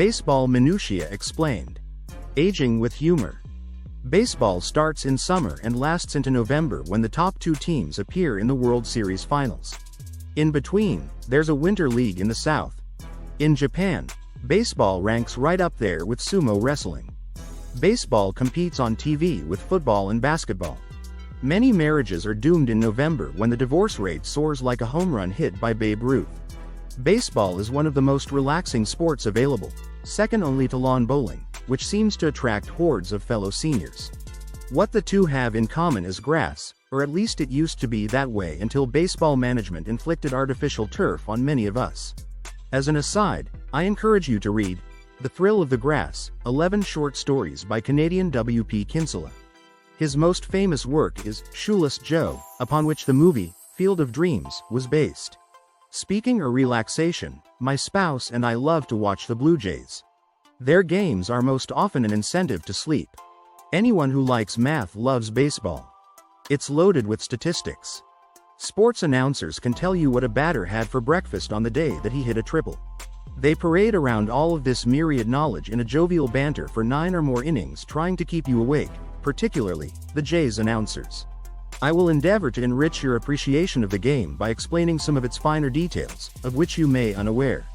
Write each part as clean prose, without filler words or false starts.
Baseball minutiae explained. Aging with humor. Baseball starts in summer and lasts into November when the top two teams appear in the World Series finals. In between, there's a winter league in the South. In Japan, baseball ranks right up there with sumo wrestling. Baseball competes on TV with football and basketball. Many marriages are doomed in November when the divorce rate soars like a home run hit by Babe Ruth. Baseball is one of the most relaxing sports available, second only to lawn bowling, which seems to attract hordes of fellow seniors. What the two have in common is grass, or at least it used to be that way until baseball management inflicted artificial turf on many of us. As an aside, I encourage you to read The Thrill of the Grass, 11 short stories by Canadian W.P. Kinsella. His most famous work is Shoeless Joe, upon which the movie, Field of Dreams, was based. Speaking or relaxation, my spouse and I love to watch the Blue Jays. Their games are most often an incentive to sleep. Anyone who likes math loves baseball. It's loaded with statistics. Sports announcers can tell you what a batter had for breakfast on the day that he hit a triple. They parade around all of this myriad knowledge in a jovial banter for 9 or more innings trying to keep you awake, particularly the Jays announcers. I will endeavor to enrich your appreciation of the game by explaining some of its finer details, of which you may be unaware.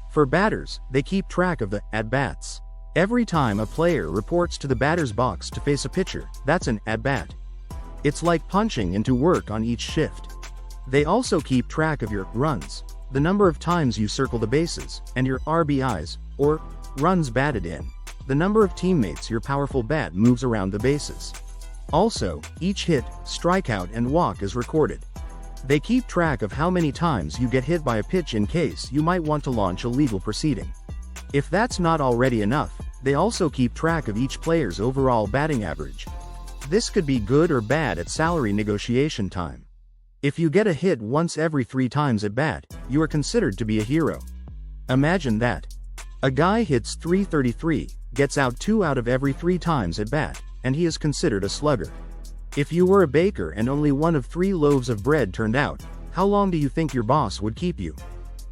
For batters, they keep track of the at-bats. Every time a player reports to the batter's box to face a pitcher, that's an at-bat. It's like punching into work on each shift. They also keep track of your runs, the number of times you circle the bases, and your RBIs, or runs batted in, the number of teammates your powerful bat moves around the bases. Also, each hit, strikeout and walk is recorded. They keep track of how many times you get hit by a pitch in case you might want to launch a legal proceeding. If that's not already enough, they also keep track of each player's overall batting average. This could be good or bad at salary negotiation time. If you get a hit once every 3 times at bat, you are considered to be a hero. Imagine that. A guy hits .333, gets out 2 out of every 3 times at bat, and he is considered a slugger. If you were a baker and only one of 3 loaves of bread turned out, how long do you think your boss would keep you?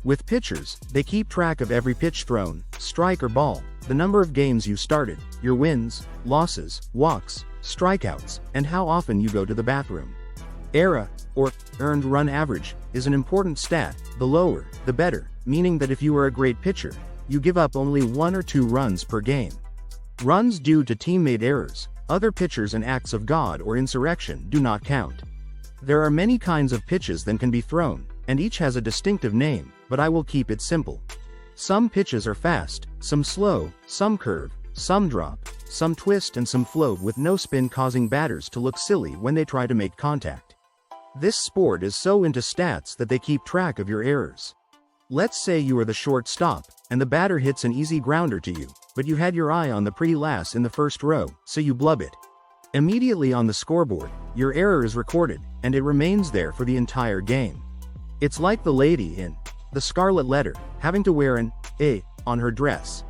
With pitchers, they keep track of every pitch thrown, strike or ball, the number of games you started, your wins, losses, walks, strikeouts, and how often you go to the bathroom. ERA, or earned run average, is an important stat. The lower, the better, meaning that if you are a great pitcher, you give up only 1 or 2 runs per game. Runs due to teammate errors, other pitchers and acts of God or insurrection do not count. There are many kinds of pitches that can be thrown, and each has a distinctive name, but I will keep it simple. Some pitches are fast, some slow, some curve, some drop, some twist and some float with no spin, causing batters to look silly when they try to make contact. This sport is so into stats that they keep track of your errors. Let's say you are the shortstop, and the batter hits an easy grounder to you, but you had your eye on the pretty lass in the first row, so you blub it. Immediately on the scoreboard, your error is recorded, and it remains there for the entire game. It's like the lady in The Scarlet Letter, having to wear an A on her dress.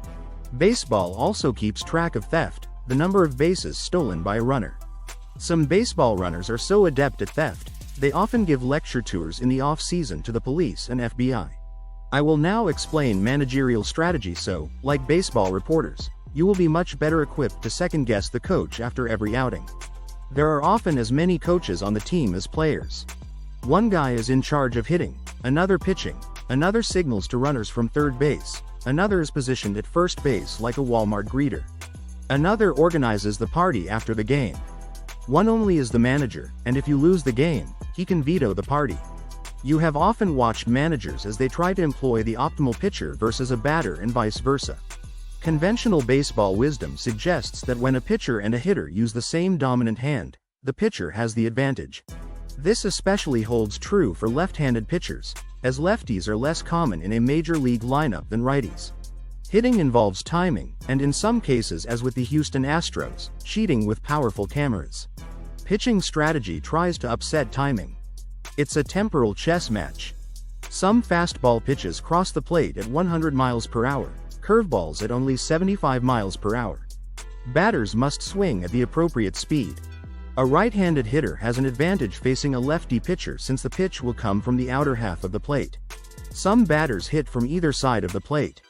Baseball also keeps track of theft, the number of bases stolen by a runner. Some baseball runners are so adept at theft, they often give lecture tours in the off-season to the police and FBI. I will now explain managerial strategy so, like baseball reporters, you will be much better equipped to second-guess the coach after every outing. There are often as many coaches on the team as players. One guy is in charge of hitting, another pitching, another signals to runners from third base, another is positioned at first base like a Walmart greeter. Another organizes the party after the game. One only is the manager, and if you lose the game, he can veto the party. You have often watched managers as they try to employ the optimal pitcher versus a batter and vice versa. Conventional baseball wisdom suggests that when a pitcher and a hitter use the same dominant hand, the pitcher has the advantage. This especially holds true for left-handed pitchers, as lefties are less common in a major league lineup than righties. Hitting involves timing, and in some cases, as with the Houston Astros, cheating with powerful cameras. Pitching strategy tries to upset timing. It's a temporal chess match. Some fastball pitches cross the plate at 100 miles per hour, curveballs at only 75 miles per hour. Batters must swing at the appropriate speed. A right-handed hitter has an advantage facing a lefty pitcher since the pitch will come from the outer half of the plate. Some batters hit from either side of the plate.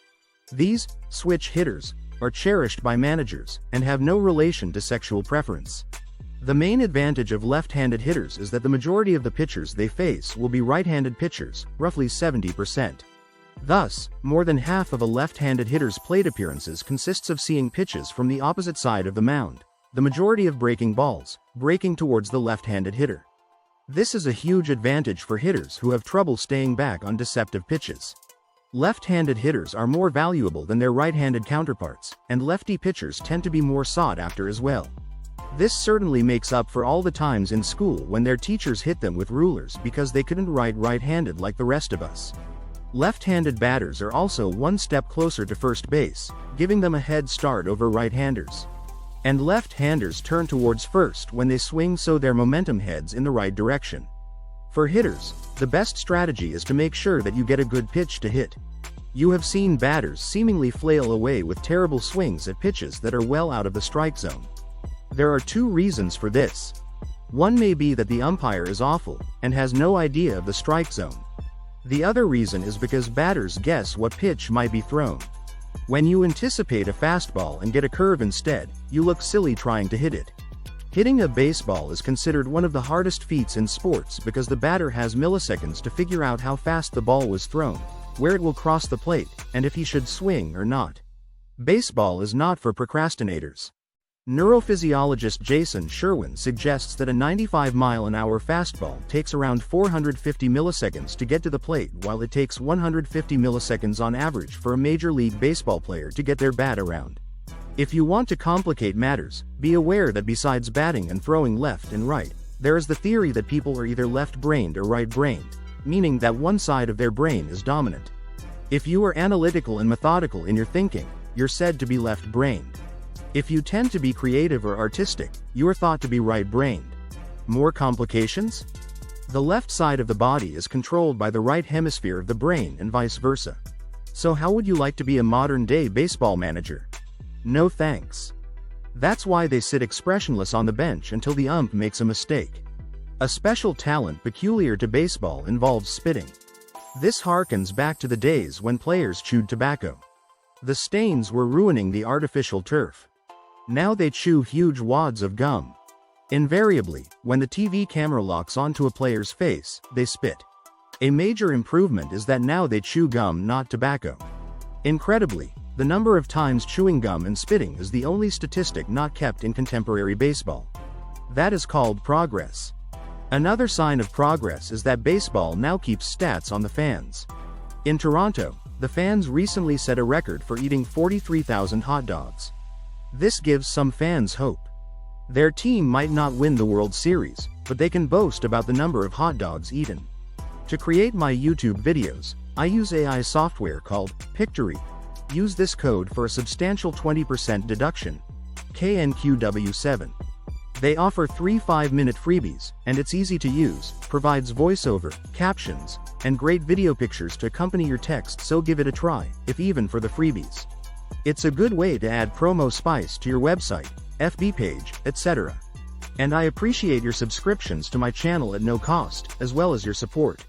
These switch hitters are cherished by managers and have no relation to sexual preference. The main advantage of left-handed hitters is that the majority of the pitchers they face will be right-handed pitchers, roughly 70%. Thus, more than half of a left-handed hitter's plate appearances consists of seeing pitches from the opposite side of the mound, the majority of breaking balls, breaking towards the left-handed hitter. This is a huge advantage for hitters who have trouble staying back on deceptive pitches. Left-handed hitters are more valuable than their right-handed counterparts, and lefty pitchers tend to be more sought after as well. This certainly makes up for all the times in school when their teachers hit them with rulers because they couldn't write right-handed like the rest of us. Left-handed batters are also one step closer to first base, giving them a head start over right-handers. And left-handers turn towards first when they swing so their momentum heads in the right direction. For hitters, the best strategy is to make sure that you get a good pitch to hit. You have seen batters seemingly flail away with terrible swings at pitches that are well out of the strike zone. There are two reasons for this. One may be that the umpire is awful and has no idea of the strike zone. The other reason is because batters guess what pitch might be thrown. When you anticipate a fastball and get a curve instead, you look silly trying to hit it. Hitting a baseball is considered one of the hardest feats in sports because the batter has milliseconds to figure out how fast the ball was thrown, where it will cross the plate, and if he should swing or not. Baseball is not for procrastinators. Neurophysiologist Jason Sherwin suggests that a 95-mile-an-hour fastball takes around 450 milliseconds to get to the plate, while it takes 150 milliseconds on average for a Major League Baseball player to get their bat around. If you want to complicate matters, be aware that besides batting and throwing left and right, there is the theory that people are either left-brained or right-brained, meaning that one side of their brain is dominant. If you are analytical and methodical in your thinking, you're said to be left-brained. If you tend to be creative or artistic, you are thought to be right-brained. More complications? The left side of the body is controlled by the right hemisphere of the brain and vice versa. So how would you like to be a modern-day baseball manager? No thanks. That's why they sit expressionless on the bench until the ump makes a mistake. A special talent peculiar to baseball involves spitting. This harkens back to the days when players chewed tobacco. The stains were ruining the artificial turf. Now they chew huge wads of gum. Invariably, when the TV camera locks onto a player's face, they spit. A major improvement is that now they chew gum, not tobacco. Incredibly, the number of times chewing gum and spitting is the only statistic not kept in contemporary baseball. That is called progress. Another sign of progress is that baseball now keeps stats on the fans. In Toronto, the fans recently set a record for eating 43,000 hot dogs. This gives some fans hope. Their team might not win the World Series, but they can boast about the number of hot dogs eaten. To create my YouTube videos, I use AI software called Pictory. Use this code for a substantial 20% deduction. KNQW7. They offer 3 5-minute freebies, and it's easy to use, provides voiceover, captions, and great video pictures to accompany your text, so give it a try, if even for the freebies. It's a good way to add promo spice to your website, FB page, etc. And I appreciate your subscriptions to my channel at no cost, as well as your support.